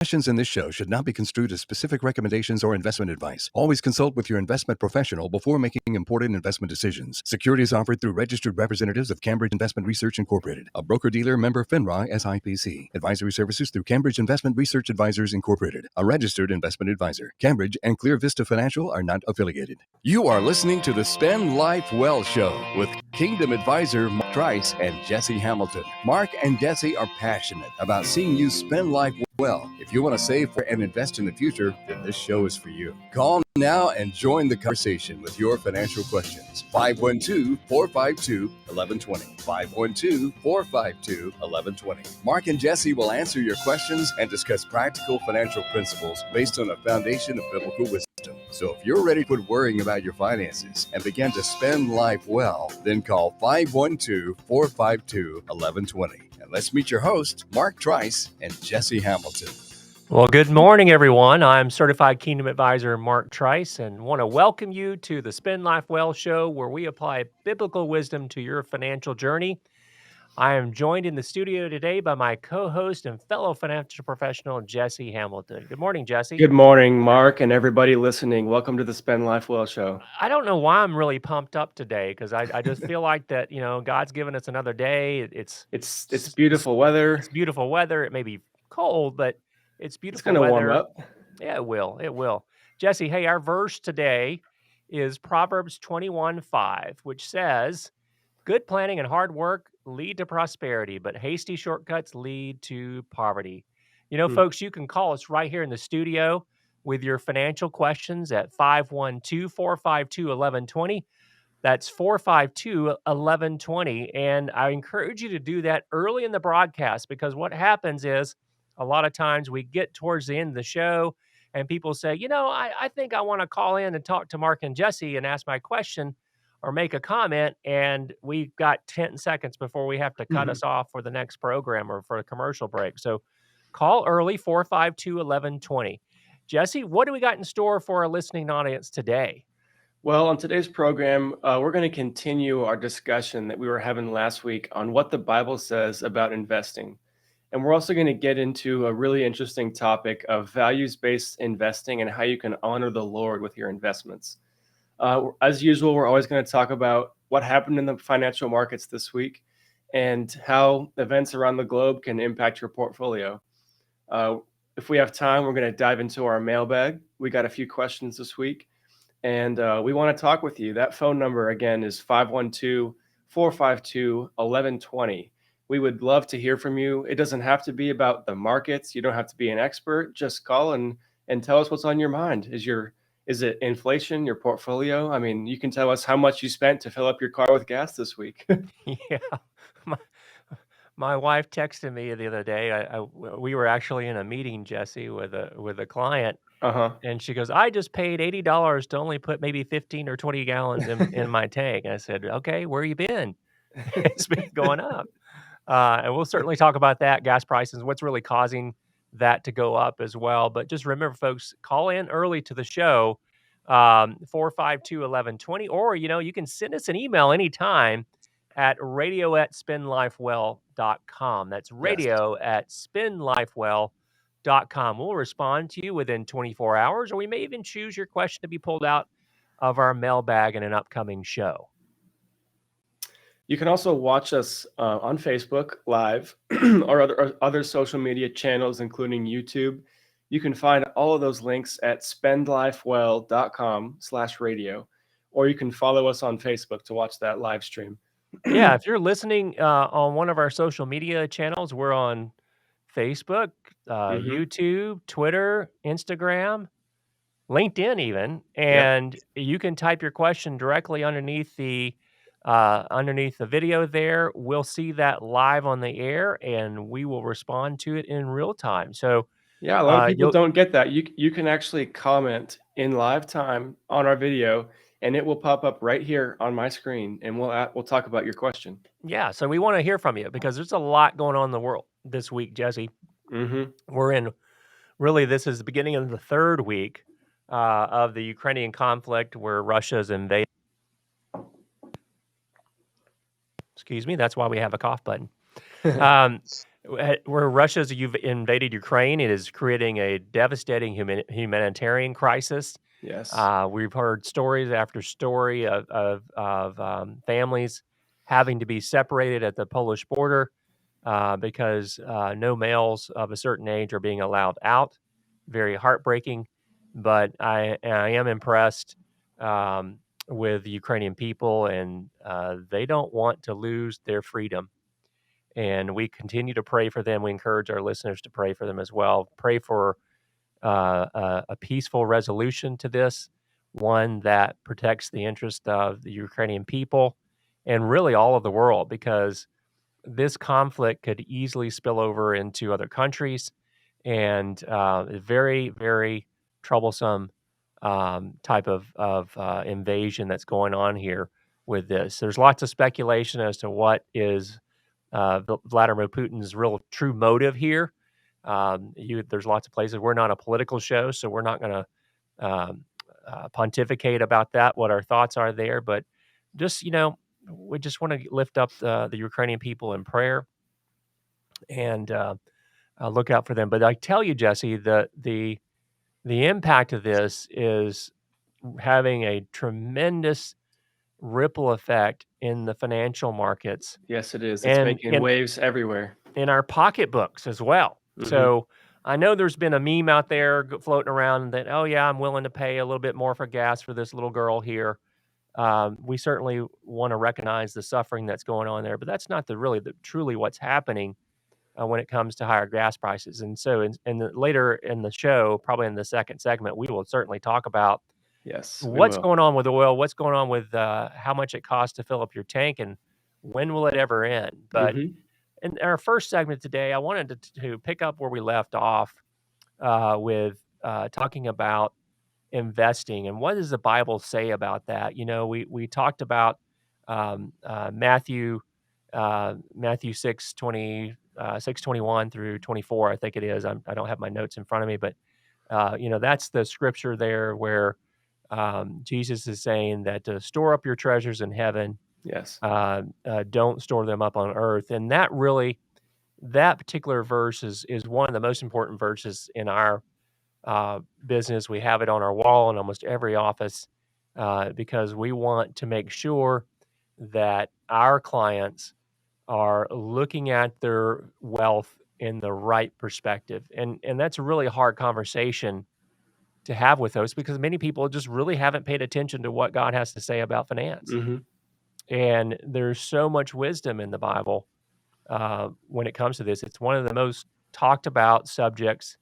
Questions in this show should not be construed as specific recommendations or investment advice. Always consult with your investment professional before making important investment decisions. Securities offered through registered representatives of Cambridge Investment Research Incorporated, a broker-dealer member FINRA SIPC. Advisory services through Cambridge Investment Research Advisors Incorporated, a registered investment advisor. Cambridge and Clear Vista Financial are not affiliated. You are listening to the Spend Life Well Show with Kingdom Advisor Mark Trice and Jesse Hamilton. Mark and Jesse are passionate about seeing you spend life well. If you want to save for and invest in the future, then this show is for you. Call now and join the conversation with your financial questions. 512-452-1120. 512-452-1120. Mark and Jesse will answer your questions and discuss practical financial principles based on a foundation of biblical wisdom. So if you're ready to quit worrying about your finances and begin to spend life well, then call 512-452-1120. And let's meet your host, Mark Trice and Jesse Hamilton. Well, good morning, everyone. I'm Certified Kingdom Advisor Mark Trice and want to welcome you to the Spend Life Well Show, where we apply biblical wisdom to your financial journey. I am joined in the studio today by my co-host and fellow financial professional, Jesse Hamilton. Good morning, Jesse. Good morning, Mark, and everybody listening. Welcome to the Spend Life Well Show. I don't know why I'm really pumped up today, because I just feel like that, God's given us another day. It's beautiful weather. It's beautiful weather. It may be cold, but it's beautiful weather. It's going to warm up. Yeah, it will. It will. Jesse, hey, our verse today is Proverbs 21:5, which says, "Good planning and hard work lead to prosperity, but hasty shortcuts lead to poverty." Folks, you can call us right here in the studio with your financial questions at 512-452-1120. That's 452-1120. And I encourage you to do that early in the broadcast, because what happens is a lot of times we get towards the end of the show and people say, I think I want to call in and talk to Mark and Jesse and ask my question or make a comment. And we've got 10 seconds before we have to cut us off for the next program or for a commercial break. So call early, 452-1120. Jesse, what do we got in store for our listening audience today? Well, on today's program, we're going to continue our discussion that we were having last week on what the Bible says about investing. And we're also going to get into a really interesting topic of values-based investing and how you can honor the Lord with your investments. As usual, we're always going to talk about what happened in the financial markets this week and how events around the globe can impact your portfolio. If we have time, we're going to dive into our mailbag. We got a few questions this week, and we want to talk with you. That phone number, again, is 512-452-1120. We would love to hear from you. It doesn't have to be about the markets. You don't have to be an expert. Just call and tell us what's on your mind. Is it inflation, your portfolio? I mean, you can tell us how much you spent to fill up your car with gas this week. Yeah. My wife texted me the other day. We were actually in a meeting, Jesse, with a client. And she goes, "I just paid $80 to only put maybe 15 or 20 gallons in my tank." And I said, "Okay, where you been?" It's been going up. And we'll certainly talk about that, gas prices, and what's really causing that to go up as well. But just remember, folks, call in early to the show, 452-1120, or, you can send us an email anytime at radio@spendlifewell.com. That's radio@spendlifewell.com. We'll respond to you within 24 hours, or we may even choose your question to be pulled out of our mailbag in an upcoming show. You can also watch us on Facebook Live or other social media channels, including YouTube. You can find all of those links at spendlifewell.com/radio, or you can follow us on Facebook to watch that live stream. Yeah, if you're listening on one of our social media channels, we're on Facebook, YouTube, Twitter, Instagram, LinkedIn even, and you can type your question directly underneath the video there. We'll see that live on the air, and we will respond to it in real time. So yeah, a lot of people don't get that. You can actually comment in live time on our video, and it will pop up right here on my screen, and we'll talk about your question. Yeah, so we want to hear from you, because there's a lot going on in the world this week, Jesse. We're in, really, this is the beginning of the third week of the Ukrainian conflict, where Russia's invaded. Excuse me, that's why we have a cough button. where Russia's you've invaded Ukraine, it is creating a devastating humanitarian crisis. Yes. We've heard stories after story of families having to be separated at the Polish border because no males of a certain age are being allowed out. Very heartbreaking, but I am impressed um, with the Ukrainian people, and they don't want to lose their freedom. And we continue to pray for them. We encourage our listeners to pray for them as well. Pray for a peaceful resolution to this, one that protects the interest of the Ukrainian people and really all of the world, because this conflict could easily spill over into other countries and very, very troublesome type of invasion that's going on here with this. There's lots of speculation as to what is Vladimir Putin's real true motive here. There's lots of places. We're not a political show, so we're not going to pontificate about that, what our thoughts are there. But just, we just want to lift up the Ukrainian people in prayer and look out for them. But I tell you, Jesse, the impact of this is having a tremendous ripple effect in the financial markets Yes, it is. It's and making waves everywhere. in our pocketbooks as well. So I know there's been a meme out there floating around that, oh yeah, I'm willing to pay a little bit more for gas for this little girl here. We certainly want to recognize the suffering that's going on there, but that's not truly what's happening when it comes to higher gas prices. And so, later in the show, probably in the second segment, we will certainly talk about Yes, we what's will. going on with oil, what's going on with how much it costs to fill up your tank, and when will it ever end. But in our first segment today, I wanted to pick up where we left off with talking about investing and what does the Bible say about that. We talked about Matthew 6:21 through 24, I think it is. I don't have my notes in front of me, but that's the scripture there where Jesus is saying that to store up your treasures in heaven, Yes. don't store them up on earth. And that particular verse is one of the most important verses in our business. We have it on our wall in almost every office because we want to make sure that our clients are looking at their wealth in the right perspective. And that's a really hard conversation to have with us because many people just really haven't paid attention to what God has to say about finance. And there's so much wisdom in the Bible when it comes to this. It's one of the most talked about subjects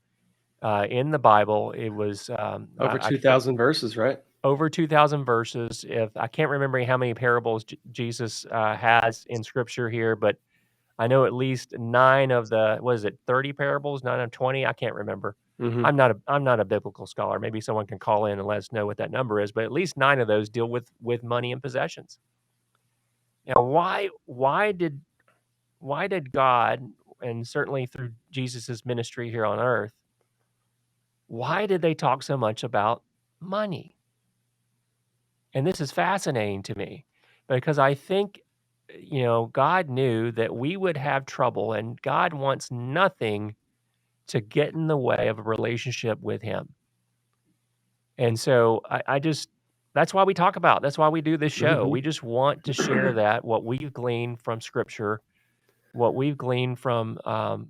in the Bible. It was Over 2,000 verses, right? over 2,000 verses. If I can't remember how many parables Jesus has in Scripture here, but I know at least 9 of the 30 parables, 9 of 20. I can't remember. I'm not a biblical scholar. Maybe someone can call in and let us know what that number is. But at least 9 of those deal with money and possessions. Now, why did God, and certainly through Jesus's ministry here on earth, why did they talk so much about money? And this is fascinating to me because I think, God knew that we would have trouble, and God wants nothing to get in the way of a relationship with Him. And so that's why we talk about, that's why we do this show. We just want to share that, what we've gleaned from Scripture, what we've gleaned from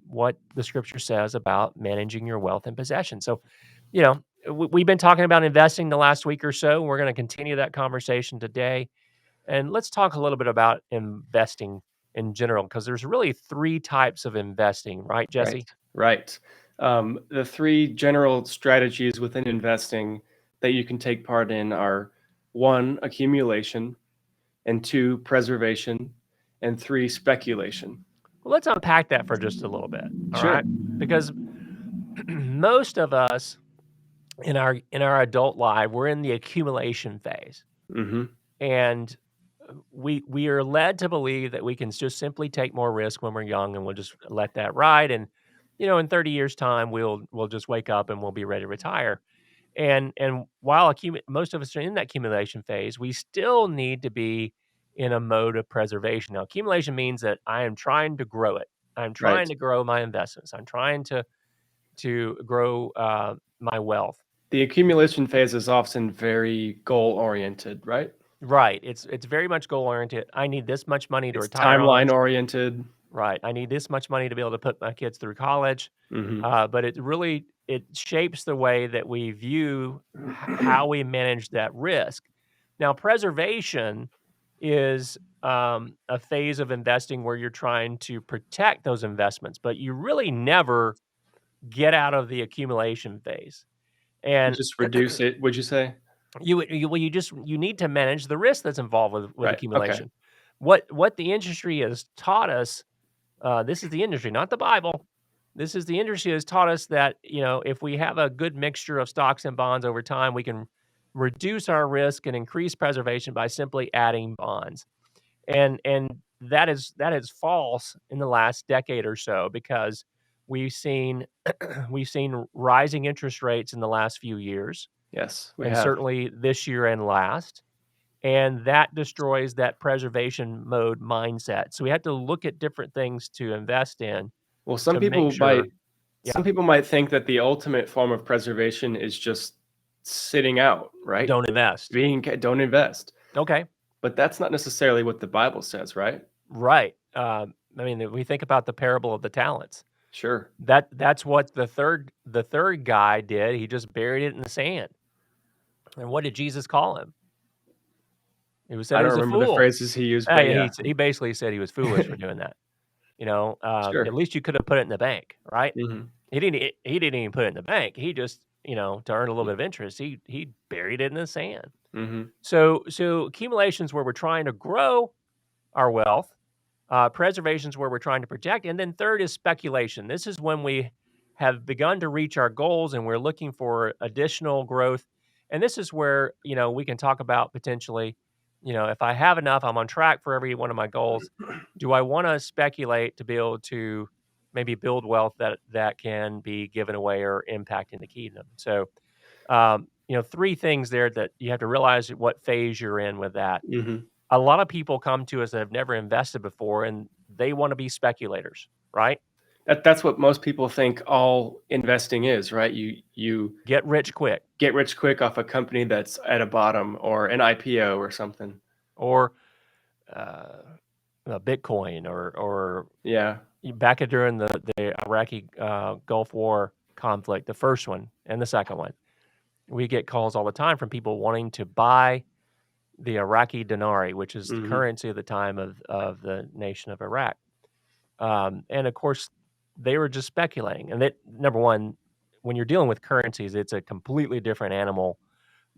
what the Scripture says about managing your wealth and possession. So, we've been talking about investing the last week or so. We're going to continue that conversation today. And let's talk a little bit about investing in general, because there's really 3 types of investing, right, Jesse? Right. The 3 general strategies within investing that you can take part in are 1, accumulation, and 2, preservation, and 3, speculation. Well, let's unpack that for just a little bit. All Sure. right, because most of us in our adult life, we're in the accumulation phase, and we are led to believe that we can just simply take more risk when we're young, and we'll just let that ride. And in 30 years' time, we'll just wake up and we'll be ready to retire. And while most of us are in that accumulation phase, we still need to be in a mode of preservation. Now, accumulation means that I am trying to grow it. I'm Right. trying to grow my investments. I'm trying to grow my wealth. The accumulation phase is often very goal oriented, right? Right. It's very much goal oriented. I need this much money to It's retire on. timeline oriented. Right. I need this much money to be able to put my kids through college. But it shapes the way that we view how we manage that risk. Now, preservation is a phase of investing where you're trying to protect those investments, but you really never get out of the accumulation phase. You And just reduce it, would you say? you need to manage the risk that's involved with Right. Okay. accumulation. What the industry has taught us, this is the industry, not the Bible. This is the industry has taught us that, if we have a good mixture of stocks and bonds over time, we can reduce our risk and increase preservation by simply adding bonds. And that is false in the last decade or so because we've seen we've seen rising interest rates in the last few years, Yes, we and have. certainly this year and last. And that destroys that preservation mode mindset. So we have to look at different things to invest in Well, to make sure. Yeah, some people might think that the ultimate form of preservation is just sitting out, right? don't invest. Don't invest. Okay, But that's not necessarily what the Bible says, right? right. I mean, if we think about the parable of the talents. Sure. That's what the third guy did. He just buried it in the sand. And what did Jesus call him? He said I he don't was a remember the fool. phrases he used, but yeah. He basically said he was foolish for doing that. At Sure. least you could have put it in the bank, right? Mhm. He didn't even put it in the bank. He just, to earn a little bit of interest, he buried it in the sand. Mhm. So accumulations where we're trying to grow our wealth, preservations where we're trying to protect, and then third is speculation. This is when we have begun to reach our goals and we're looking for additional growth. And this is where, we can talk about potentially, if I have enough, I'm on track for every one of my goals. Do I want to speculate to be able to maybe build wealth that can be given away or impacting the kingdom? So, three things there that you have to realize what phase you're in with that. Mhm. A lot of people come to us that have never invested before, and they wanna be speculators, right? That's what most people think all investing is, right? You Get rich quick, get rich quick off a company that's at a bottom or an IPO or something. or, uh, Bitcoin or Yeah. back during the Iraqi, Gulf War conflict, the first one and the second one, we get calls all the time from people wanting to buy the Iraqi dinar, which is the Mhm. currency of the time of the nation of Iraq. And of course, they were just speculating. And that number one, when you're dealing with currencies, it's a completely different animal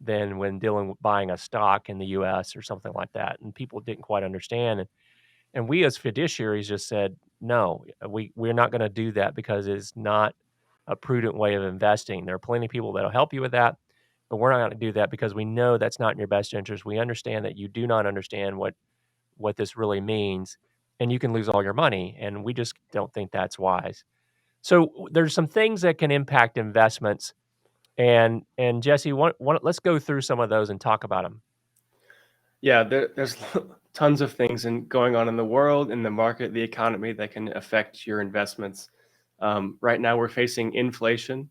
than when dealing with buying a stock in the US or something like that. And people didn't quite understand. And we as fiduciaries just said, no, we're not going to do that because it's not a prudent way of investing. There are plenty of people that'll help you with that, but we're not going to do that because we know that's not in your best interest. We understand that you do not understand what this really means, and you can lose all your money, and we just don't think that's wise. So there's some things that can impact investments, and Jesse, let's go through some of those and talk about them. Yeah, there's tons of things going on in the world, in the market, the economy that can affect your investments. Right now, we're facing inflation.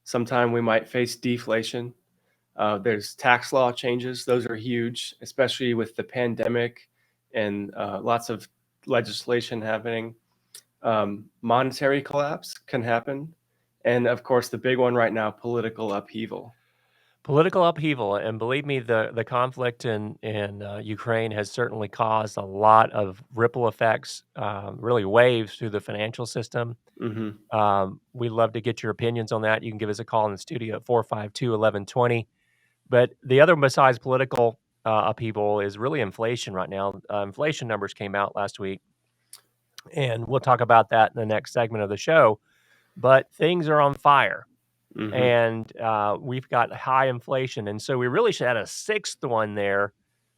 Sometime we might face deflation. There's tax law changes; those are huge, especially with the pandemic and lots of legislation happening. Monetary collapse can happen, and of course, the big one right now: political upheaval. Political upheaval, and believe me, the conflict in Ukraine has certainly caused a lot of ripple effects, really waves through the financial system. Hmm. We'd love to get your opinions on that. You can give us a call in the studio at 452-1120. But the other besides political upheaval is really inflation right now. Inflation numbers came out last week, and we'll talk about that in the next segment of the show. But things are on fire, Hmm. and we've got high inflation. And so we really should add a sixth one there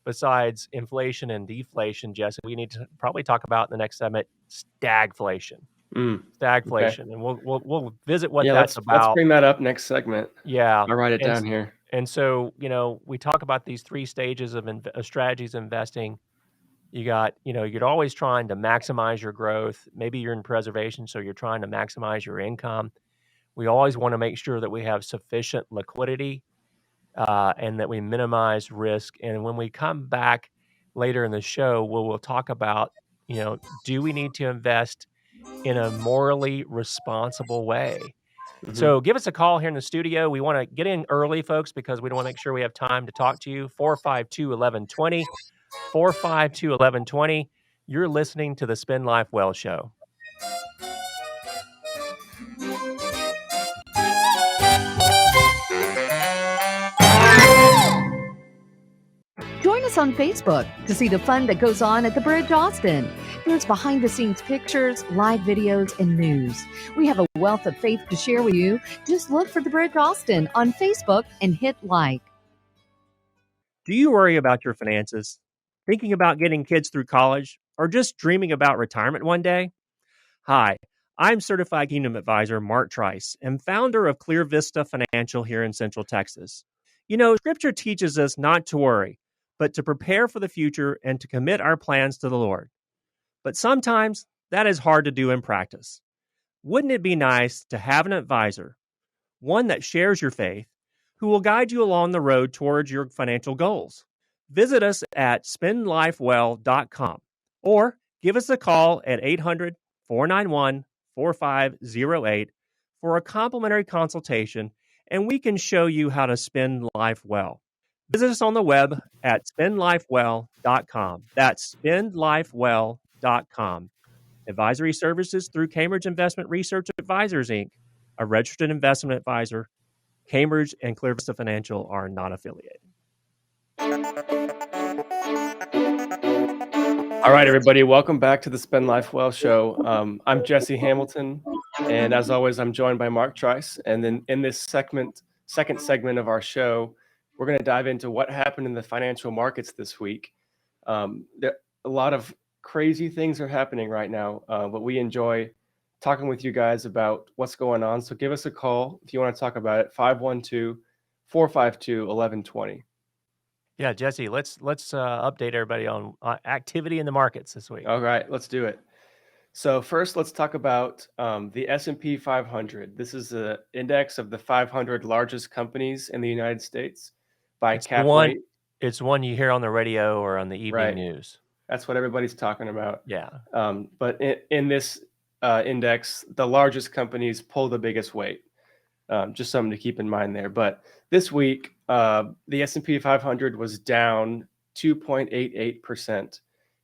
besides inflation and deflation, Jesse. We need to probably talk about in the next segment stagflation. Mm. Okay. Stagflation, and we'll visit what Yeah, that's let's about. bring that up next segment. Yeah, I'll write it and down here. and so, we talk about these 3 stages of strategies investing, You're always trying to maximize your growth. Maybe you're in preservation, so you're trying to maximize your income. We always want to make sure that we have sufficient liquidity and that we minimize risk. And when we come back later in the show, we'll talk about, do we need to invest in a morally responsible way? Mhm. So give us a call here in the studio. We want to get in early, folks, because we want to make sure we have time to talk to you. 452-1120, 452-1120. You're listening to the Spend Life Well Show. Join us on Facebook to see the fun that goes on at the Bridge Austin. There's behind-the-scenes pictures, live videos, and news. We have a wealth of faith to share with you. Just look for the Bridge Austin on Facebook and hit like. Do you worry about your finances? Thinking about getting kids through college? Or just dreaming about retirement one day? Hi, I'm Certified Kingdom Advisor Mark Trice and founder of Clear Vista Financial here in Central Texas. Scripture teaches us not to worry, but to prepare for the future and to commit our plans to the Lord. But sometimes that is hard to do in practice. Wouldn't it be nice to have an advisor, one that shares your faith, who will guide you along the road towards your financial goals? Visit us at spendlifewell.com or give us a call at 800-491-4508 for a complimentary consultation, and we can show you how to spend life well. Visit us on the web at spendlifewell.com. That's spendlifewell.com. Advisory services through Cambridge Investment Research Advisors, Inc., a registered investment advisor. Cambridge and Clear Vista Financial are not affiliated. All right, everybody, welcome back to the Spend Life Well Show. I'm Jesse Hamilton, and as always, I'm joined by Mark Trice. And then in this second segment of our show, we're going to dive into what happened in the financial markets this week. A lot of crazy things are happening right now, but we enjoy talking with you guys about what's going on. So give us a call if you want to talk about it, 512-452-1120. Yeah, Jesse, let's update everybody on activity in the markets this week. All right, let's do it. So first, let's talk about the S&P 500. This is the index of the 500 largest companies in the United States by cap rate. It's one you hear on the radio or on the evening Right. news. That's what everybody's talking about. Yeah. But in this index, the largest companies pull the biggest weight. Just something to keep in mind there. But this week, the S&P 500 was down 2.88%.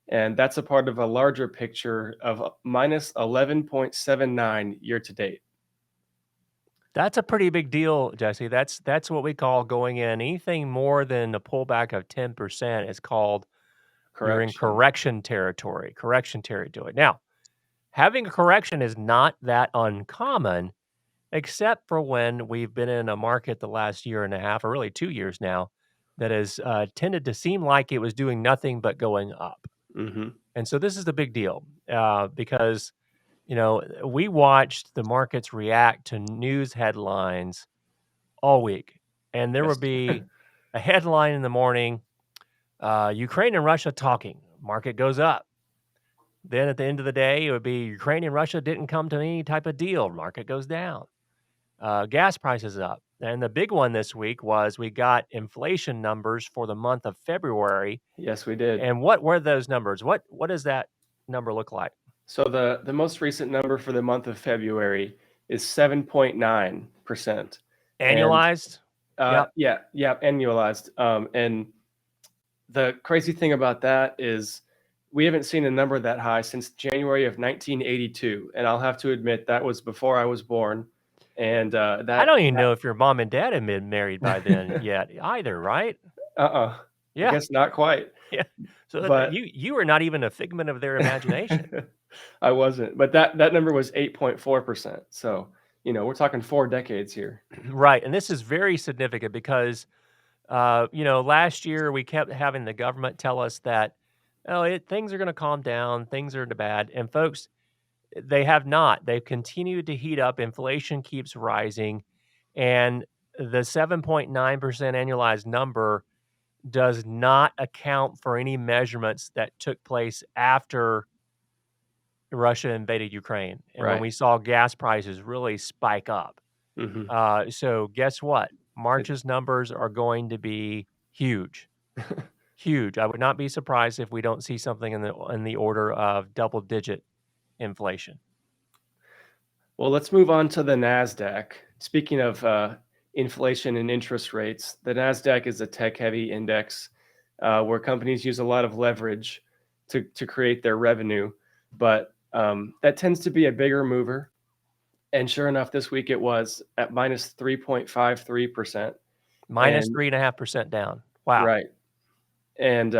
And that's a part of a larger picture of minus 11.79 year to date. That's a pretty big deal, Jesse. That's what we call going in. Anything more than a pullback of 10% is called you're in correction territory. Now, having a correction is not that uncommon, except for when we've been in a market the last year and a half, or really 2 years now, that has tended to seem like it was doing nothing but going up. Mm-hmm. And so this is the big deal because, we watched the markets react to news headlines all week. And there would be a headline in the morning, Ukraine and Russia talking, market goes up. Then at the end of the day, it would be Ukraine and Russia didn't come to any type of deal, market goes down. Gas prices up. And the big one this week was we got inflation numbers for the month of February. Yes, we did. And what were those numbers? What does that number look like? So the most recent number for the month of February is 7.9%. Annualized? Yep. Yeah, annualized. And the crazy thing about that is we haven't seen a number that high since January of 1982. And I'll have to admit that was before I was born. And I don't even know if your mom and dad had been married by then yet either, right? Yeah. I guess not quite. Yeah. So you were not even a figment of their imagination. I wasn't. But that number was 8.4%. So, we're talking 4 decades here. Right. And this is very significant because, last year we kept having the government tell us that, things are going to calm down, things are bad. And folks, they have not. They've continued to heat up. Inflation keeps rising. And the 7.9% annualized number does not account for any measurements that took place after Russia invaded Ukraine and when Right. we saw gas prices really spike up. Hmm. So guess what? March's numbers are going to be huge. Huge. I would not be surprised if we don't see something in the order of double-digit inflation. Well, let's move on to the Nasdaq. Speaking of inflation and interest rates, the Nasdaq is a tech-heavy index where companies use a lot of leverage to create their revenue, but that tends to be a bigger mover. And sure enough, this week it was at minus 3.53%. Minus And 3.5% down. Wow. right. And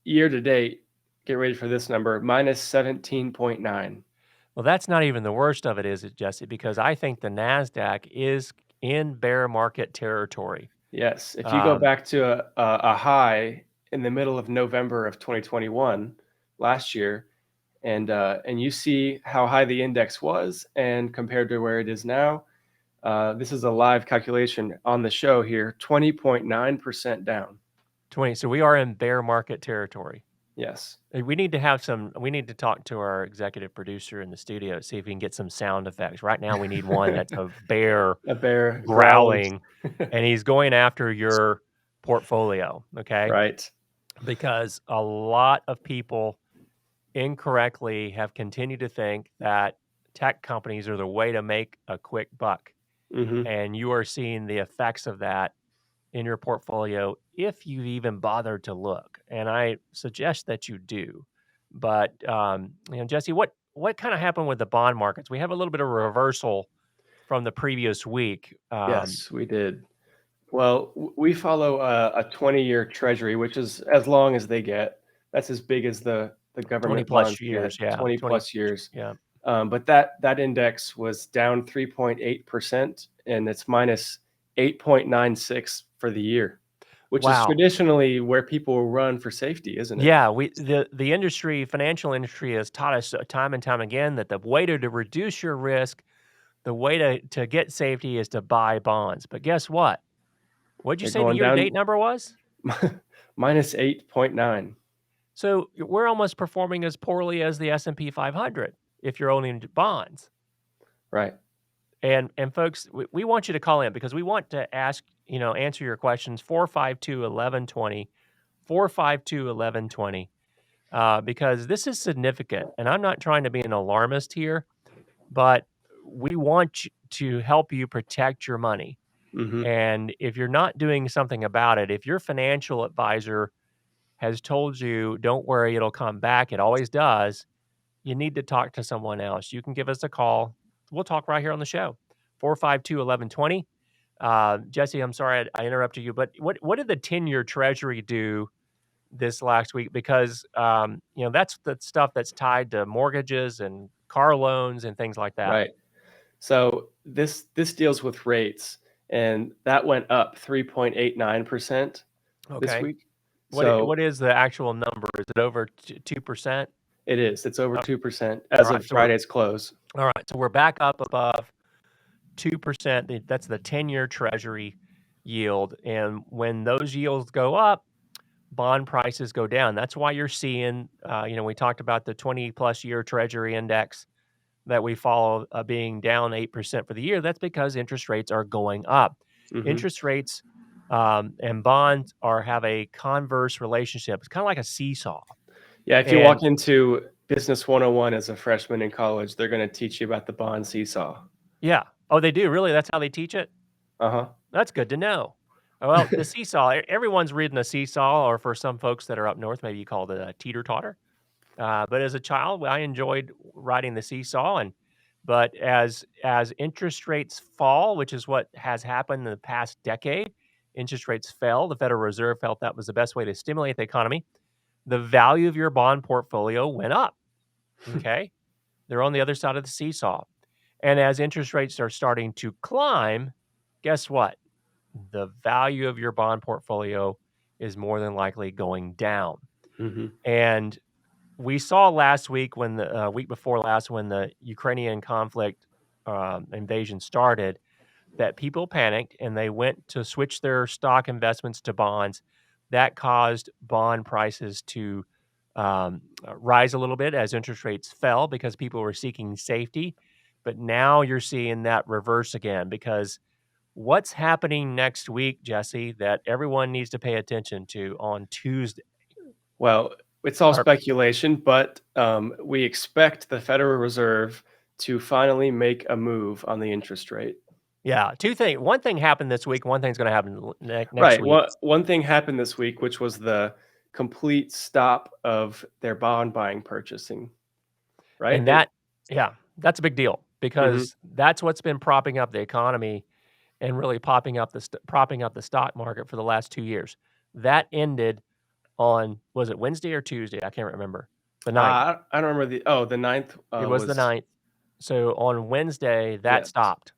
year to date, get ready for this number, minus 17.9. Well, that's not even the worst of it, is it, Jesse? Because I think the Nasdaq is in bear market territory. Yes. If you go Um, back to a high in the middle of November of 2021, last year, and you see how high the index was and compared to where it is now, this is a live calculation on the show here, 20.9% down. 20. So we are in bear market territory. Yes. We need to talk to our executive producer in the studio, see if we can get some sound effects. Right now, we need one that's a bear A bear growling, and he's going after your portfolio, okay? Right. Because a lot of people incorrectly have continued to think that tech companies are the way to make a quick buck. Hmm. And you are seeing the effects of that in your portfolio if you even bothered to look. And I suggest that you do. But Jesse, what kind of happened with the bond markets? We have a little bit of a reversal from the previous week. Yes, we did. Well, we follow a 20-year treasury, which is as long as they get. That's as big as the 20 government plus bonds years, get, yeah. 20 plus years. Yeah. But that index was down 3.8%, and it's minus 8.96 for the year, which is Wow. traditionally where people run for safety, isn't it? Yeah, the industry, financial industry, has taught us time and time again that the way to reduce your risk, the way to get safety is to buy bonds. But guess what? What'd you They're say the going year-to-date down number was? minus 8.9. So we're almost performing as poorly as the S&P 500 if you're owning bonds. Right. And folks, we want you to call in because we want to answer your questions. 452-1120, 452-1120. Because this is significant, and I'm not trying to be an alarmist here, but we want to help you protect your money. Hmm. And if you're not doing something about it, if your financial advisor has told you, don't worry, it'll come back, it always does, you need to talk to someone else. You can give us a call. We'll talk right here on the show. 452-1120. Jesse, I'm sorry I interrupted you, but what did the 10-year Treasury do this last week? Because that's the stuff that's tied to mortgages and car loans and things like that. Right. So this deals with rates, and that went up 3.89% this Okay. week. What is the actual number? Is it over 2%? It is. It's over Oh, 2% as all right, of Friday's close. All right, so we're back up above 2%. That's the 10-year Treasury yield, and when those yields go up, bond prices go down. That's why you're seeing, we talked about the 20-plus year Treasury index that we follow being down 8% for the year. That's because interest rates are going up. Hmm. Interest rates and bonds have a converse relationship. It's kind of like a seesaw. Yeah, if you And walk into Business 101 as a freshman in college, they're going to teach you about the bond seesaw. yeah. Oh, they do? Really? That's how they teach it? Uh-huh. That's good to know. Well, the seesaw, everyone's ridden a seesaw, or for some folks that are up north, maybe you call it a teeter-totter. But as a child, I enjoyed riding the seesaw. But as interest rates fall, which is what has happened in the past decade, interest rates fell. The Federal Reserve felt that was the best way to stimulate the economy. The value of your bond portfolio went up. Okay, they're on the other side of the seesaw. And as interest rates are starting to climb, guess what? The value of your bond portfolio is more than likely going down. Hmm. And we saw last week when the week before last, when the Ukrainian conflict invasion started, that people panicked and they went to switch their stock investments to bonds. that caused bond prices to rise a little bit as interest rates fell because people were seeking safety. But now you're seeing that reverse again because what's happening next week, Jesse, that everyone needs to pay attention to on Tuesday? Well, it's all Or- speculation, but we expect the Federal Reserve to finally make a move on the interest rate. Yeah, two things. One thing happened this week. One thing's going to happen next Right. week. One thing happened this week, which was the complete stop of their bond buying purchasing. Right. And that's a big deal because that's what's been propping up the economy and really propping up the stock market for the last 2 years. That ended on, was it Wednesday or Tuesday? I can't remember. The 9th. I don't remember the 9th. It was the 9th. So on Wednesday, that Yes. stopped.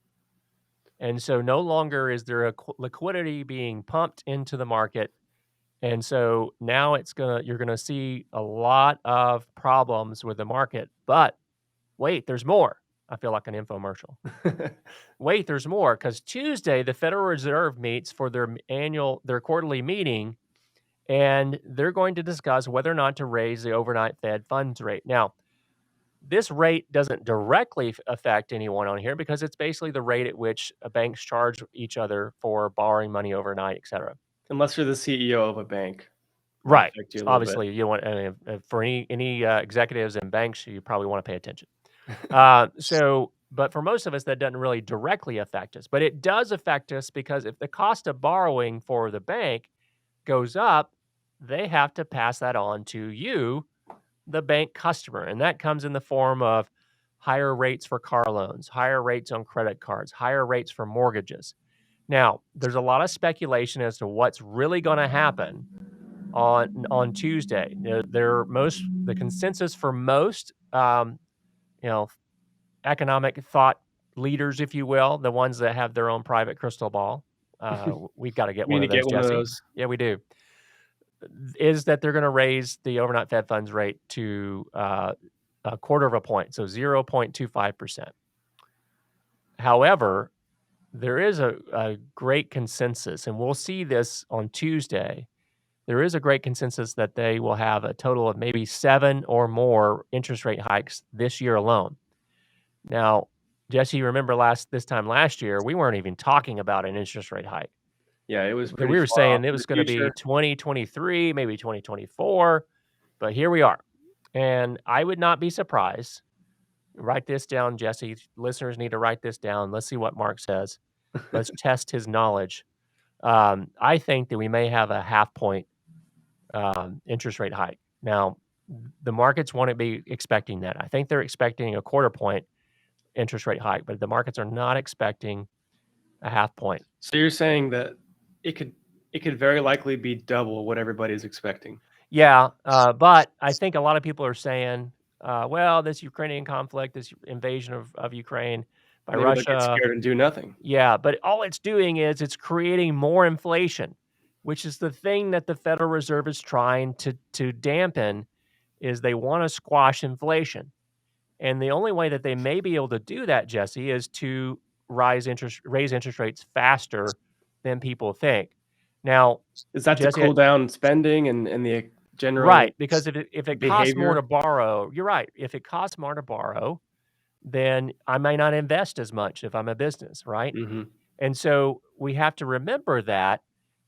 And so no longer is there a liquidity being pumped into the market. And so now you're gonna see a lot of problems with the market. But wait, there's more. I feel like an infomercial. Wait, there's more because Tuesday the Federal Reserve meets for their quarterly meeting, and they're going to discuss whether or not to raise the overnight Fed funds rate. Now, this rate doesn't directly affect anyone on here because it's basically the rate at which banks charge each other for borrowing money overnight, et cetera. Unless you're the CEO of a bank. Right. Affect you a little Obviously, you want for any executives in banks, you probably want to pay attention. But for most of us, that doesn't really directly affect us. But it does affect us because if the cost of borrowing for the bank goes up, they have to pass that on to you, the bank customer. And that comes in the form of higher rates for car loans, higher rates on credit cards, higher rates for mortgages. Now, there's a lot of speculation as to what's really going to happen on Tuesday. The consensus for most economic thought leaders, if you will, the ones that have their own private crystal ball. We've got to get We one need of to those, get one of Jesse. those. Yeah, we do. Is that they're going to raise the overnight Fed funds rate to a quarter of a point, so 0.25%. However, there is a great consensus, and we'll see this on Tuesday. There is a great consensus that they will have a total of maybe 7 or more interest rate hikes this year alone. Now, Jesse, you remember this time last year, we weren't even talking about an interest rate hike. Yeah, it was We pretty were far saying off it in was the going to be future. 2023, maybe 2024, but here we are. And I would not be surprised. Write this down, Jesse. Listeners need to write this down. Let's see what Mark says. Let's test his knowledge. I think that we may have a half point interest rate hike. Now, the markets won't be expecting that. I think they're expecting a quarter point interest rate hike, but the markets are not expecting a half point. So you're saying that it could very likely be double what everybody's expecting. Yeah, but I think a lot of people are saying, well, this Ukrainian conflict, this invasion of Ukraine by Maybe they'll get Russia. scared and do nothing. Yeah, but all it's doing is it's creating more inflation, which is the thing that the Federal Reserve is trying to dampen, is they want to squash inflation. And the only way that they may be able to do that, Jesse, is to raise interest rates faster than people think. Now, Is that Jesse, to cool down spending and the general right, because if it costs more to behavior? borrow, you're right. If it costs more to borrow, then I may not invest as much if I'm a business, right? Mm-hmm. And so we have to remember that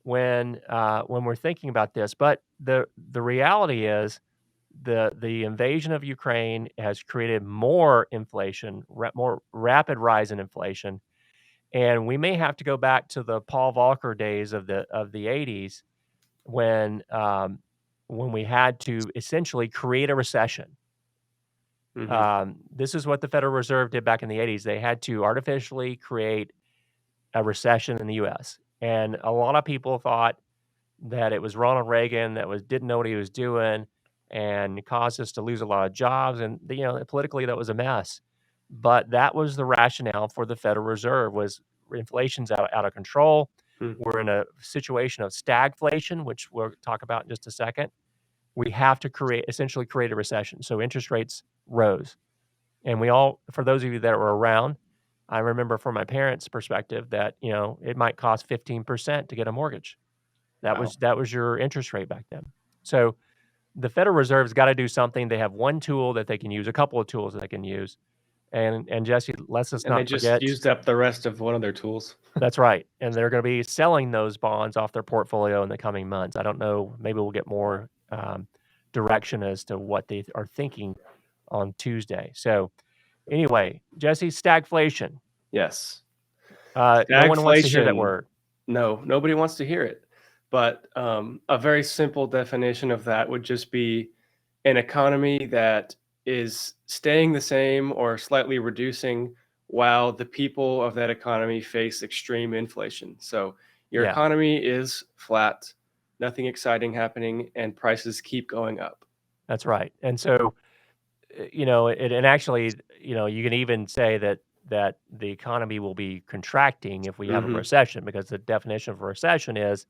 when we're thinking about this. But the reality is the invasion of Ukraine has created more inflation, more rapid rise in inflation, and we may have to go back to the Paul Volcker days of the 80s when we had to essentially create a recession. Mm-hmm. This is what the Federal Reserve did back in the 80s. They had to artificially create a recession in the U.S. And a lot of people thought that it was Ronald Reagan that didn't know what he was doing and caused us to lose a lot of jobs. And politically, that was a mess. But that was the rationale for the Federal Reserve: was inflation's out of control. We're in a situation of stagflation, which we'll talk about in just a second. We have to essentially create a recession. So interest rates rose. And for those of you that were around, I remember from my parents' perspective that, it might cost 15% to get a mortgage. That Wow. was your interest rate back then. So the Federal Reserve's got to do something. They have one tool that they can use, a couple of tools that they can use. And Jesse, let's us And they not just forget. used up the rest of one of their tools. That's right. And they're going to be selling those bonds off their portfolio in the coming months. I don't know. Maybe we'll get more direction as to what they are thinking on Tuesday. So anyway, Jesse, stagflation. Yes. No one wants to hear that Stagflation. word. No, nobody wants to hear it. But a very simple definition of that would just be an economy that is staying the same or slightly reducing while the people of that economy face extreme inflation. So your Yeah. economy is flat, nothing exciting happening, and prices keep going up. That's right. And so, and actually, you can even say that the economy will be contracting if we have a Mhm. recession, because the definition of a recession is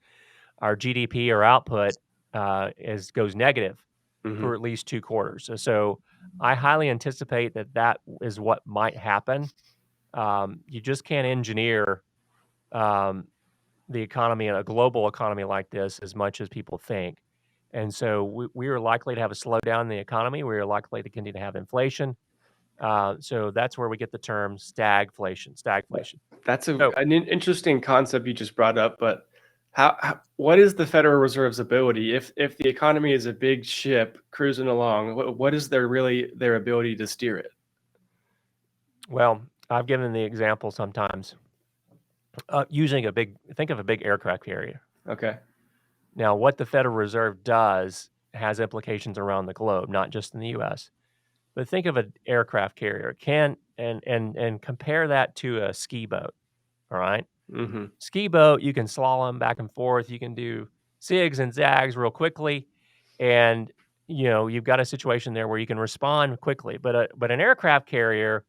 our GDP or output goes negative for Mhm. at least 2 quarters. So I highly anticipate that is what might happen. You just can't engineer um, the economy in a global economy like this as much as people think. And so we are likely to have a slowdown in the economy. We are likely to continue to have inflation. So that's where we get the term stagflation. That's So, an interesting concept you just brought up, but what is the Federal Reserve's ability if the economy is a big ship cruising along? What is their ability to steer it? well, I've given the example sometimes using think of a big aircraft carrier. Okay. Now, what the Federal Reserve does has implications around the globe, not just in the U.S. But think of an aircraft carrier. And compare that to a ski boat. All right, Mm-hmm. ski boat, you can slalom back and forth. You can do zigs and zags real quickly, and you've got a situation there where you can respond quickly. But an aircraft carrier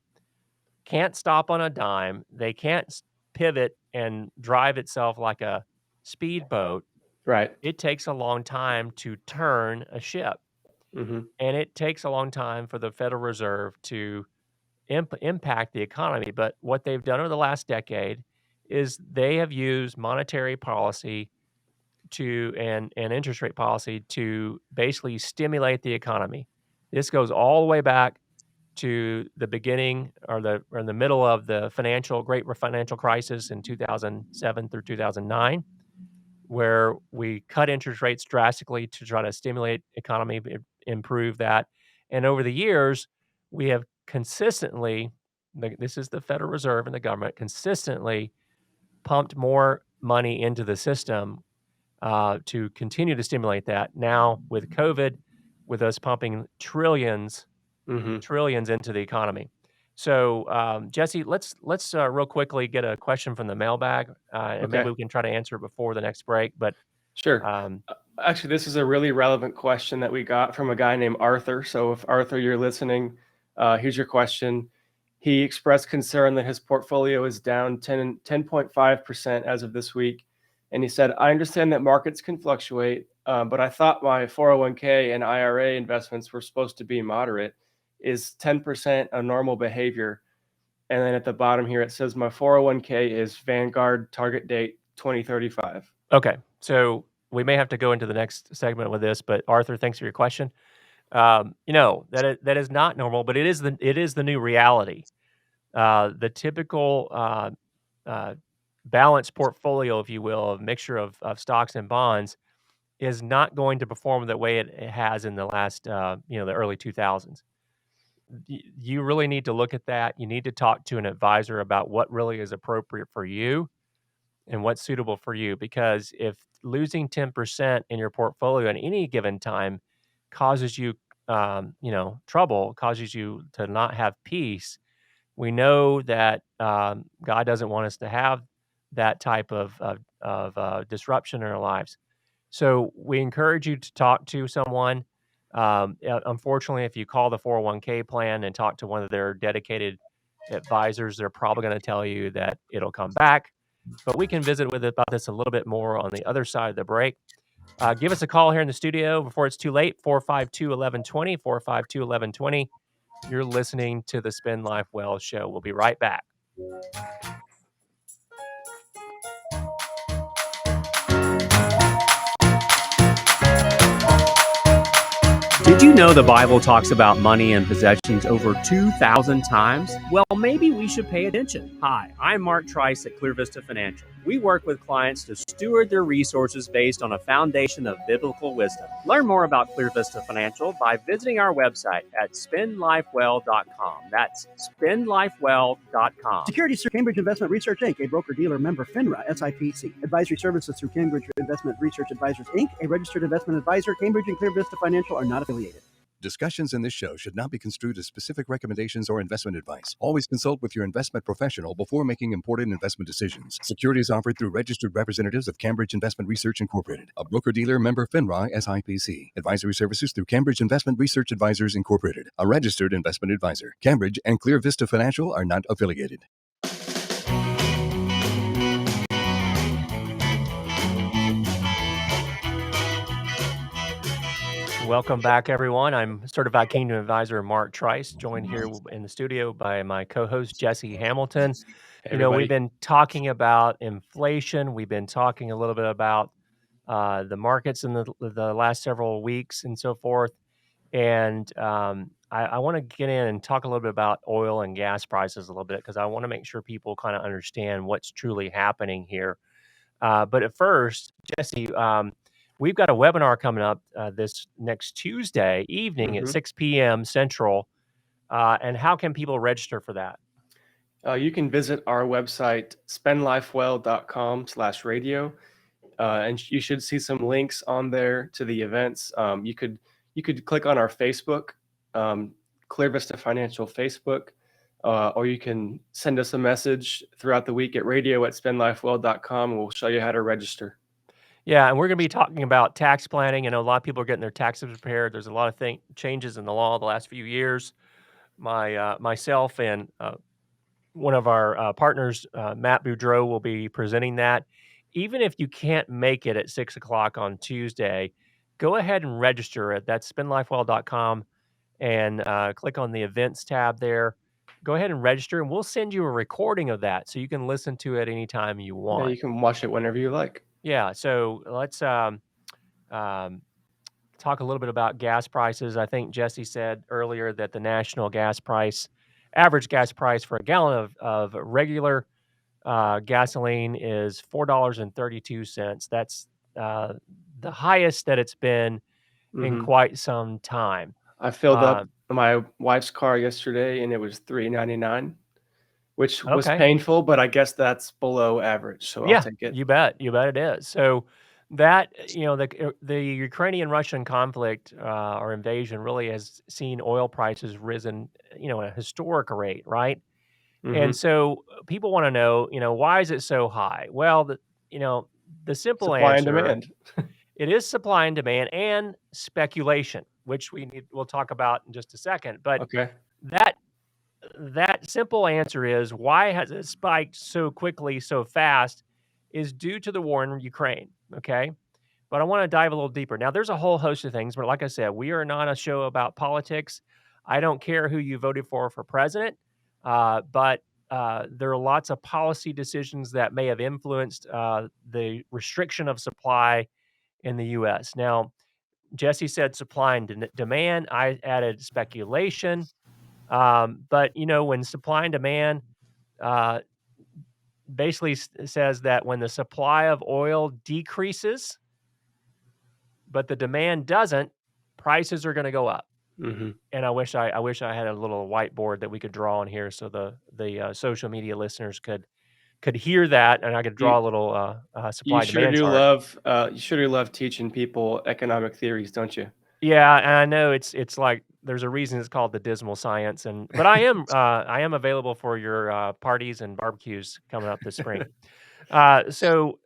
can't stop on a dime. They can't pivot and drive itself like a speedboat. Right. It takes a long time to turn a ship, Mm-hmm. and it takes a long time for the Federal Reserve to impact the economy. But what they've done over the last decade is they have used monetary policy and interest rate policy to basically stimulate the economy. This goes all the way back to the beginning or in the middle of the great financial crisis in 2007 through 2009, where we cut interest rates drastically to try to stimulate economy, improve that. And over the years, we have consistently, this is the Federal Reserve and the government, consistently pumped more money into the system to continue to stimulate that. Now with COVID, with us pumping trillions into the economy. So, Jesse, let's real quickly get a question from the mailbag, and maybe Okay. we can try to answer it before the next break. But Sure. um, Actually, this is a really relevant question that we got from a guy named Arthur. So if Arthur, you're listening, here's your question. He expressed concern that his portfolio is down 10.5% as of this week. And he said, I understand that markets can fluctuate, but I thought my 401k and IRA investments were supposed to be moderate. Is 10% a normal behavior? And then at the bottom here, it says my 401k is Vanguard target date 2035. okay, so we may have to go into the next segment with this. But Arthur, thanks for your question. That is not normal, but it is the new reality. The typical balanced portfolio, if you will, a mixture of stocks and bonds, is not going to perform the way it has in the last, the early 2000s. You really need to look at that. You need to talk to an advisor about what really is appropriate for you and what's suitable for you. Because if losing 10% in your portfolio at any given time causes you, trouble, causes you to not have peace, we know that God doesn't want us to have that type of disruption in our lives. So we encourage you to talk to someone. Unfortunately, if you call the 401k plan and talk to one of their dedicated advisors, they're probably going to tell you that it'll come back. But we can visit about this a little bit more on the other side of the break. Give us a call here in the studio before it's too late, 452-1120, 452-1120. You're listening to the Spend Life Well show. We'll be right back. Did you know the Bible talks about money and possessions over 2,000 times? Well, maybe we should pay attention. Hi, I'm Mark Trice at Clear Vista Financial. We work with clients to steward their resources based on a foundation of biblical wisdom. Learn more about Clear Vista Financial by visiting our website at spendlifewell.com. That's spendlifewell.com. Securities through Cambridge Investment Research, Inc., a broker-dealer member FINRA, SIPC. Advisory services through Cambridge Investment Research Advisors, Inc., a registered investment advisor. Cambridge and Clear Vista Financial are not affiliated. Discussions in this show should not be construed as specific recommendations or investment advice. Always consult with your investment professional before making important investment decisions. Securities offered through registered representatives of Cambridge Investment Research Incorporated, a broker-dealer member FINRA SIPC. Advisory services through Cambridge Investment Research Advisors Incorporated, a registered investment advisor. Cambridge and Clear Vista Financial are not affiliated. Welcome back, everyone. I'm Certified Kingdom Advisor Mark Trice, joined here in the studio by my co-host Jesse Hamilton. Hey, You know, we've everybody. been talking about inflation. We've been talking a little bit about the markets in the last several weeks and so forth. And I want to get in and talk a little bit about oil and gas prices a little bit because I want to make sure people kind of understand what's truly happening here. But at first, Jesse, we've got a webinar coming up this next Tuesday evening at 6 p.m. Central. And how can people register for that? You can visit our website, spendlifewell.com/radio, and you should see some links on there to the events. You could click on our Facebook, Clear Vista Financial Facebook, or you can send us a message throughout the week at radio@spendlifewell.com, and we'll show you how to register. Yeah, and we're going to be talking about tax planning. I know a lot of people are getting their taxes prepared. There's a lot of changes in the law the last few years. Myself and one of our partners, Matt Boudreau, will be presenting that. Even if you can't make it at 6 o'clock on Tuesday, go ahead and register at that's spendlifewell.com and click on the events tab there. Go ahead and register, and we'll send you a recording of that so you can listen to it anytime you Yeah, want. you can watch it whenever you like. Yeah, so let's talk a little bit about gas prices. I think Jesse said earlier that the national average gas price for a gallon of regular gasoline is $4.32. That's the highest that it's been in quite some time. I filled up my wife's car yesterday, and it was $3.99, which was Okay. painful, but I guess that's below average, so I'll Yeah, take it. you bet it is. So that the Ukrainian-Russian conflict or invasion really has seen oil prices risen, at a historic rate, right? And so people want to know, why is it so high? Well, the simple Supply and answer, demand. it is supply and demand and speculation, which we'll talk about in just a second. But Okay. that simple answer is why has it spiked so quickly, so fast, is due to the war in Ukraine. Okay. But I want to dive a little deeper. Now, there's a whole host of things, but like I said, we are not a show about politics. I don't care who you voted for president, but there are lots of policy decisions that may have influenced the restriction of supply in the U.S. Now, Jesse said supply and demand. I added speculation. But when supply and demand uh, basically says that when the supply of oil decreases, but the demand doesn't, prices are going to go up. Mm-hmm. And I wish I had a little whiteboard that we could draw on here so the social media listeners could hear that, and I could draw a little supply demand chart. You sure do love teaching people economic theories, don't you? Yeah, and I know it's like there's a reason it's called the dismal science, but I am available for your parties and barbecues coming up this spring. So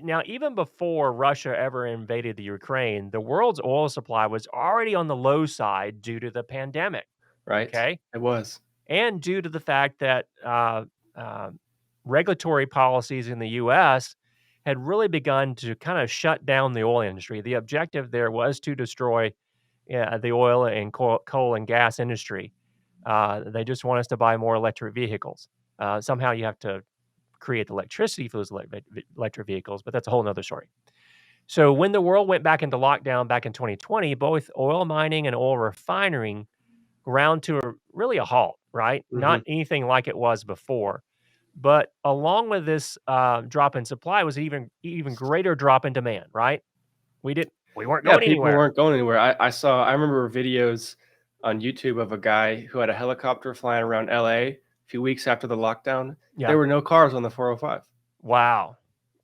now, even before Russia ever invaded the Ukraine, the world's oil supply was already on the low side due to the pandemic. Right. Okay, It was. and due to the fact that uh, regulatory policies in the U.S. had really begun to kind of shut down the oil industry. The objective there was to destroy the oil and coal and gas industry. They just want us to buy more electric vehicles. Somehow you have to create the electricity for those electric vehicles, but that's a whole nother story. So when the world went back into lockdown back in 2020, both oil mining and oil refining ground to really a halt, right? Hmm. Not anything like it was before. But along with this drop in supply was even greater drop in demand, right? We weren't Yeah, going people anywhere. weren't going anywhere. I remember videos on YouTube of a guy who had a helicopter flying around LA a few weeks after the lockdown. Yeah. There were no cars on the 405. Wow.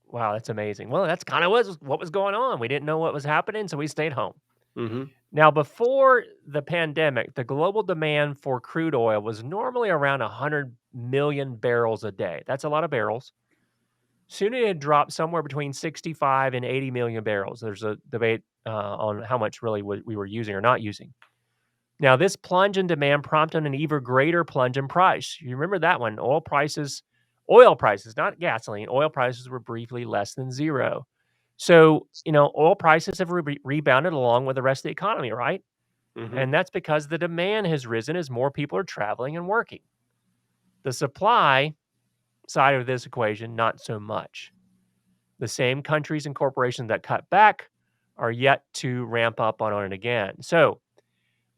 Wow, that's amazing. Well, that's kind of what was going on. We didn't know what was happening, so we stayed home. Hmm. Now, before the pandemic, the global demand for crude oil was normally around 100 million barrels a day. That's a lot of barrels. Soon it had dropped somewhere between 65 and 80 million barrels. There's a debate on how much really we were using or not using. Now, this plunge in demand prompted an even greater plunge in price. You remember that one? Oil prices, not gasoline, oil prices were briefly less than zero. So, oil prices have rebounded along with the rest of the economy, right? Hmm. And that's because the demand has risen as more people are traveling and working. The supply side of this equation, not so much. The same countries and corporations that cut back are yet to ramp up on it again. So,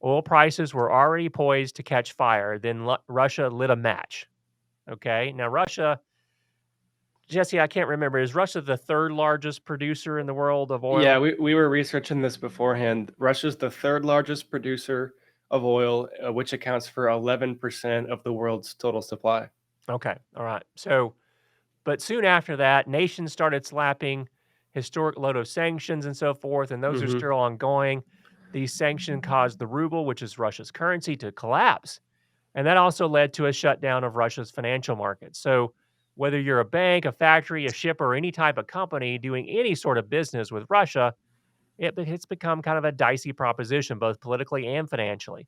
oil prices were already poised to catch fire. Then Russia lit a match. Okay. Now, Russia, Jesse, I can't remember. Is Russia the third largest producer in the world of Yeah, oil? we were researching this beforehand. Russia's the third largest producer of oil, which accounts for 11% of the world's total supply. Okay. All right. So, but soon after that, nations started slapping historic load of sanctions and so forth, and those are Hmm. still ongoing. These sanctions caused the ruble, which is Russia's currency, to collapse. And that also led to a shutdown of Russia's financial markets. So, whether you're a bank, a factory, a shipper, or any type of company doing any sort of business with Russia, it's become kind of a dicey proposition, both politically and financially.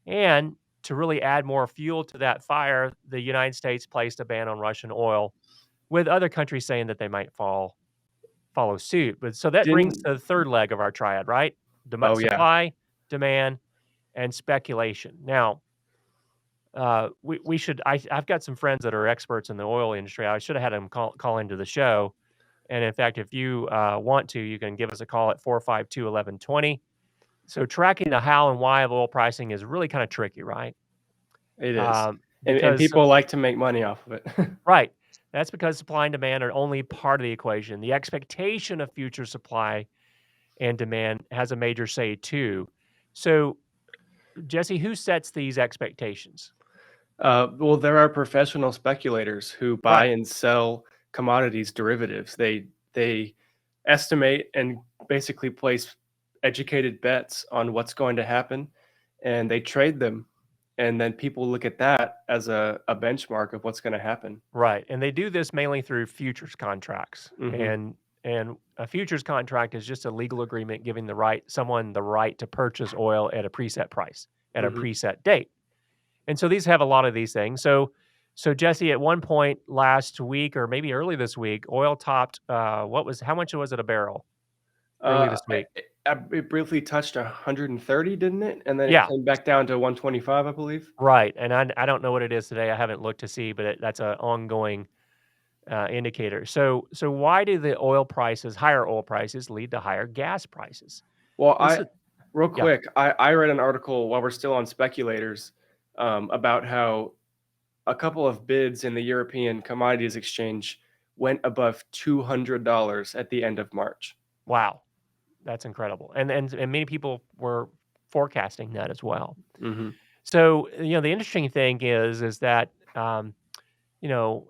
And to really add more fuel to that fire, the United States placed a ban on Russian oil, with other countries saying that they might follow suit. But so that brings Didn't, to the third leg of our triad, right? oh, yeah. Supply, demand, and speculation. Now, we should. I've got some friends that are experts in the oil industry. I should have had them call into the show. And in fact, if you want to, you can give us a call at 452-1120. So tracking the how and why of oil pricing is really kind of tricky, right? It is. And Because people like to make money off of it. right, that's because supply and demand are only part of the equation. The expectation of future supply and demand has a major say too. So, Jesse, who sets these expectations? Well, there are professional speculators who buy Right. and sell commodities derivatives. They estimate and basically place educated bets on what's going to happen, and they trade them. And then people look at that as a benchmark of what's going to happen. Right, and they do this mainly through futures contracts, Hmm. and a futures contract is just a legal agreement giving someone the right to purchase oil at a preset price at a Hmm. preset date. And so these have a lot of these things. So Jesse, at one point last week or maybe early this week, oil topped how much was it a barrel early Uh, this week? it briefly touched 130, didn't it? And then it Yeah, came back down to 125, I believe. right. And I don't know what it is today. I haven't looked to see, but that's an ongoing indicator. So why do the higher oil prices, lead to higher gas prices? Well, This is real yeah. quick, I read an article while we're still on speculators, about how a couple of bids in the European Commodities Exchange went above $200 at the end of March. Wow, that's incredible. And many people were forecasting that as well. Hmm. So, the interesting thing is that, you know,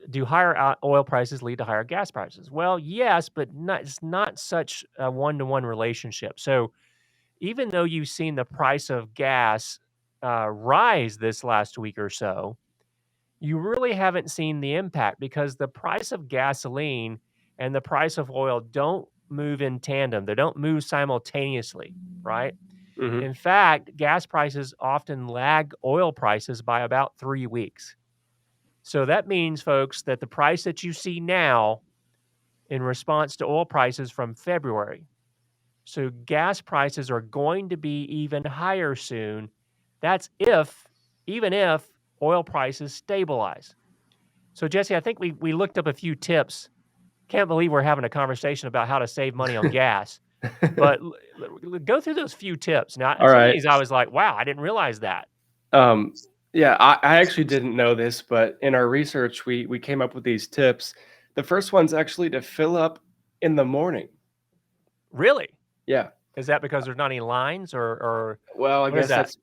do higher oil prices lead to higher gas prices? Well, yes, but it's not such a one-to-one relationship. So, even though you've seen the price of gas rise this last week or so, you really haven't seen the impact because the price of gasoline and the price of oil don't move in tandem. They don't move simultaneously, right? Hmm. In fact, gas prices often lag oil prices by about 3 weeks. So that means, folks, that the price that you see now in response to oil prices from February, so gas prices are going to be even higher soon. That's even if oil prices stabilize. So, Jesse, I think we looked up a few tips can't believe we're having a conversation about how to save money on gas. But go through those few tips. Now, All some of right. these I was like, wow, I didn't realize that. Yeah, I actually didn't know this, but in our research, we came up with these tips. The first one's actually to fill up in the morning. Really? Yeah. Is that because there's not any lines or Well, I what is guess that? that's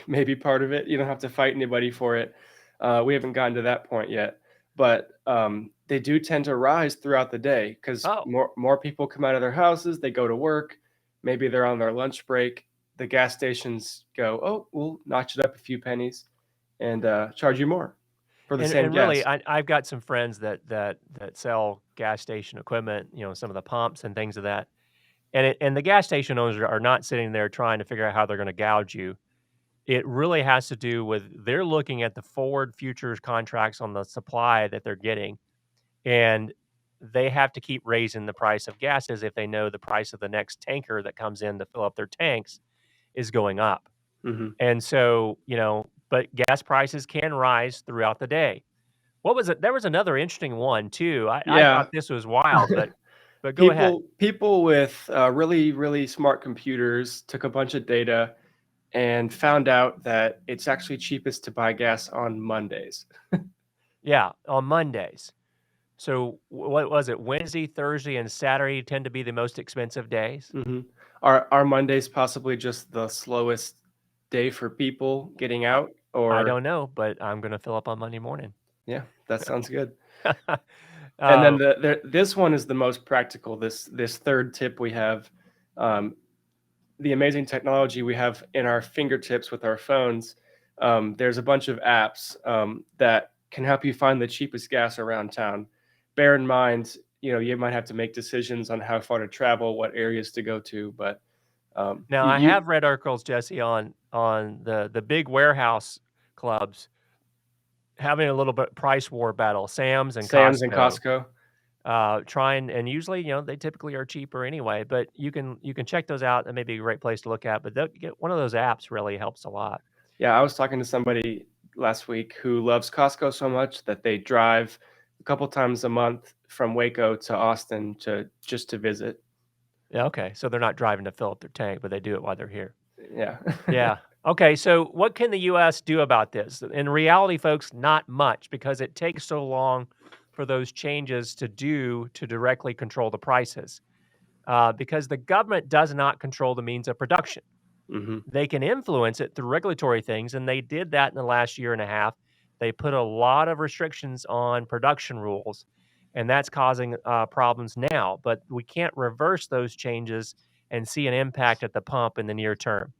maybe part of it. You don't have to fight anybody for it. We haven't gotten to that point yet, but they do tend to rise throughout the day because Oh, more people come out of their houses. They go to work. Maybe they're on their lunch break. The gas stations go, oh, we'll notch it up a few pennies and charge you more for the same and really, gas. I've got some friends that sell gas station equipment, some of the pumps and things of that. And the gas station owners are not sitting there trying to figure out how they're going to gouge you. It really has to do with they're looking at the forward futures contracts on the supply that they're getting, and they have to keep raising the price of gases if they know the price of the next tanker that comes in to fill up their tanks is going up. Hmm. And so, but gas prices can rise throughout the day. What was it? There was another interesting one too. I Yeah. thought this was wild, but go ahead. People with really smart computers took a bunch of data and found out that it's actually cheapest to buy gas on Mondays. Yeah, on Mondays. So what was it? Wednesday, Thursday, and Saturday tend to be the most expensive days. Hmm. Are Mondays possibly just the slowest day for people getting I, out? I Or don't know, but I'm going to fill up on Monday morning. yeah, that sounds good. uh, And then this one is the most practical. This third tip we have, um, the amazing technology we have in our fingertips with our phones. There's a bunch of apps that can help you find the cheapest gas around town. Bear in mind, you might have to make decisions on how far to travel, what areas to go to, but Now I you have read articles, Jesse, on the big warehouse clubs having a little bit price war battle. Sam's and Sam's and Costco Costco. trying, and usually they typically are cheaper anyway. But you can check those out. That may be a great place to look at. But get one of those apps really helps a lot. Yeah, I was talking to somebody last week who loves Costco so much that they drive a couple times a month from Waco to Austin to visit. Yeah, okay. So they're not driving to fill up their tank, but they do it while they're here. Yeah. Yeah. Okay. So what can the U.S. do about this? In reality, folks, not much because it takes so long for those changes to directly control the prices. Because the government does not control the means of production. Hmm. They can influence it through regulatory things, and they did that in the last year and a half. They put a lot of restrictions on production rules, and that's causing problems now. But we can't reverse those changes and see an impact at the pump in the near term.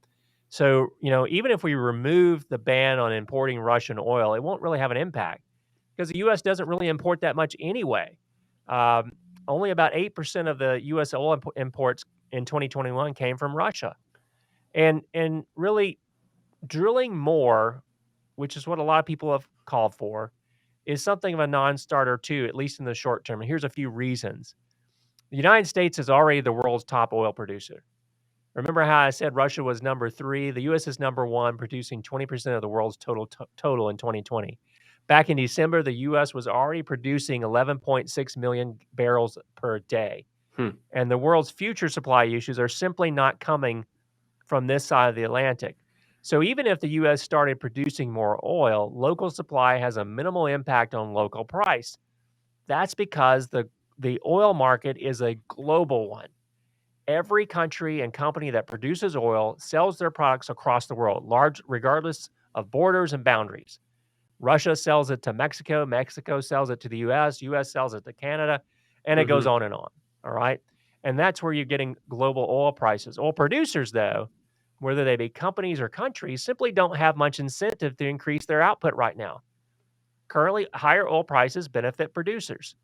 So, even if we remove the ban on importing Russian oil, it won't really have an impact because the U.S. doesn't really import that much anyway. Um, Only about 8% of the U.S. oil imports in 2021 came from Russia. And really drilling more, which is what a lot of people have called for, is something of a non-starter too, at least in the short term. And here's a few reasons. The United States is already the world's top oil producer. Remember how I said Russia was number 3? The U.S. is number 1, producing 20% of the world's total in 2020. Back in December, the U.S. was already producing 11.6 million barrels per day. And the world's future supply issues are simply not coming from this side of the Atlantic. So even if the U.S. started producing more oil, local supply has a minimal impact on local price. That's because the oil market is a global one. Every country and company that produces oil sells their products across the world, regardless of borders and boundaries. Russia sells it to Mexico. Mexico sells it to the U.S. U.S. sells it to Canada, and it goes Hmm. on and on. All right. And that's where you're getting global oil prices. Oil producers, though, whether they be companies or countries, simply don't have much incentive to increase their output right now. Currently, higher oil prices benefit producers.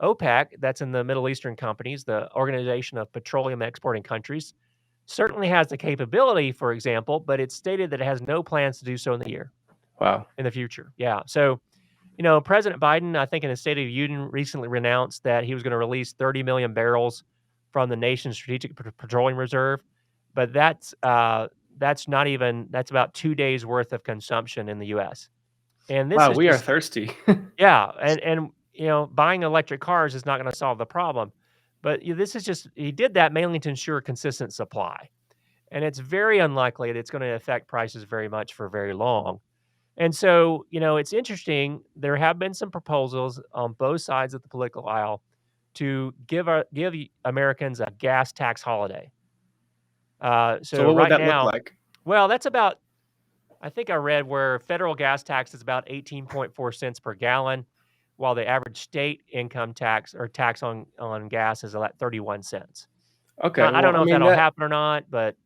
OPEC, that's in the Middle Eastern companies, the Organization of Petroleum Exporting Countries, certainly has the capability, for example, but it's stated that it has no plans to do so in Wow. the future. Yeah. So, President Biden, I think in his State of the Union recently announced that he was going to release 30 million barrels from the nation's strategic petroleum reserve, but that's about 2 days worth of consumption in the U.S. And this Wow, is we are just thirsty. yeah, and buying electric cars is not going to solve the problem. But this is just, he did that mainly to ensure consistent supply. And it's very unlikely that it's going to affect prices very much for very long. And so, it's interesting. There have been some proposals on both sides of the political aisle to give Americans a gas tax holiday. So So what would right that look now, like? well, that's about, I think I read where federal gas tax is about 18.4 cents per gallon, while the average state income tax or tax on gas is about 31 cents. Okay, Now, I well, don't I know if mean that'll that happen or not, but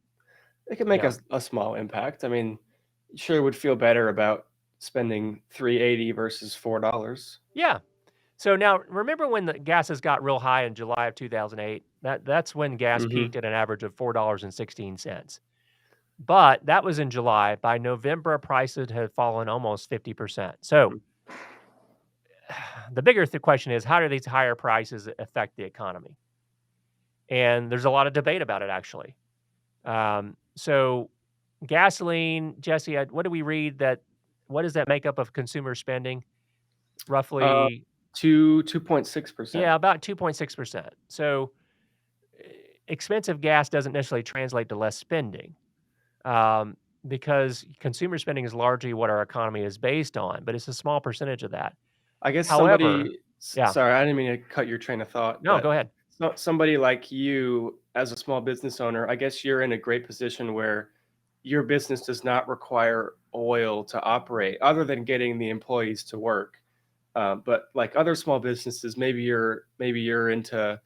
it could make yeah. a small impact. I mean, sure would feel better about spending $3.80 versus $4. Yeah. So now remember when the gases got real high in July of 2008? That's when gas Mm-hmm. peaked at an average of $4.16. But that was in July. By November, prices had fallen almost 50%. So the bigger question is, how do these higher prices affect the economy? And there's a lot of debate about it, actually. So gasoline, Jesse, what do we read that? What does that make up of consumer spending? Uh, Roughly, 2.6%. yeah, about 2.6%. So expensive gas doesn't necessarily translate to less spending, because consumer spending is largely what our economy is based on, but it's a small percentage of that. I guess However, yeah, sorry, I didn't mean to cut your train of thought, no, go but ahead. somebody like you as a small business owner, I guess you're in a great position where your business does not require oil to operate other than getting the employees to work. But like other small businesses, maybe you're into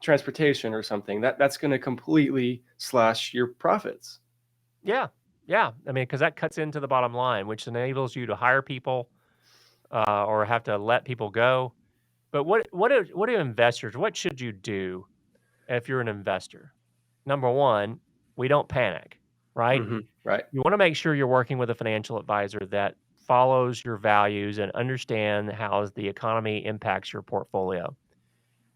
transportation or something that's going to completely slash your profits. Yeah, yeah. I mean, because that cuts into the bottom line, which enables you to hire people or have to let people go. But what do investors? What should you do if you're an investor? Number one, we don't panic, right? Right. You want to make sure you're working with a financial advisor that follows your values and understand how the economy impacts your portfolio.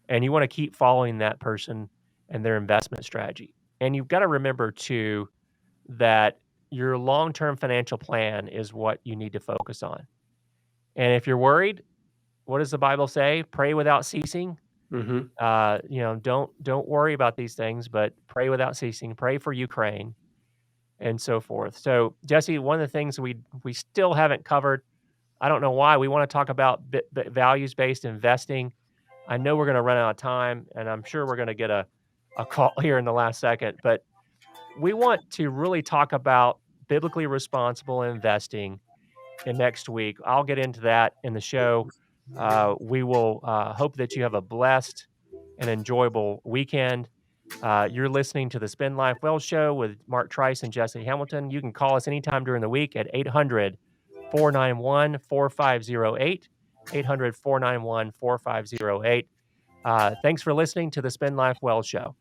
And you want to keep following that person and their investment strategy. And you've got to remember too that your long-term financial plan is what you need to focus on. And if you're worried, what does the Bible say? Pray without ceasing. Mm-hmm. Don't worry about these things, but pray without ceasing. Pray for Ukraine and so forth. So, Jesse, one of the things we still haven't covered, I don't know why, we want to talk about values-based investing. I know we're going to run out of time, and I'm sure we're going to get a call here in the last second, but we want to really talk about biblically responsible investing in next week. I'll get into that in the show. We will hope that you have a blessed and enjoyable weekend. You're listening to the Spend Life Well Show with Mark Trice and Jesse Hamilton. You can call us anytime during the week at 800-491-4508, 800-491-4508. Thanks for listening to the Spend Life Well Show.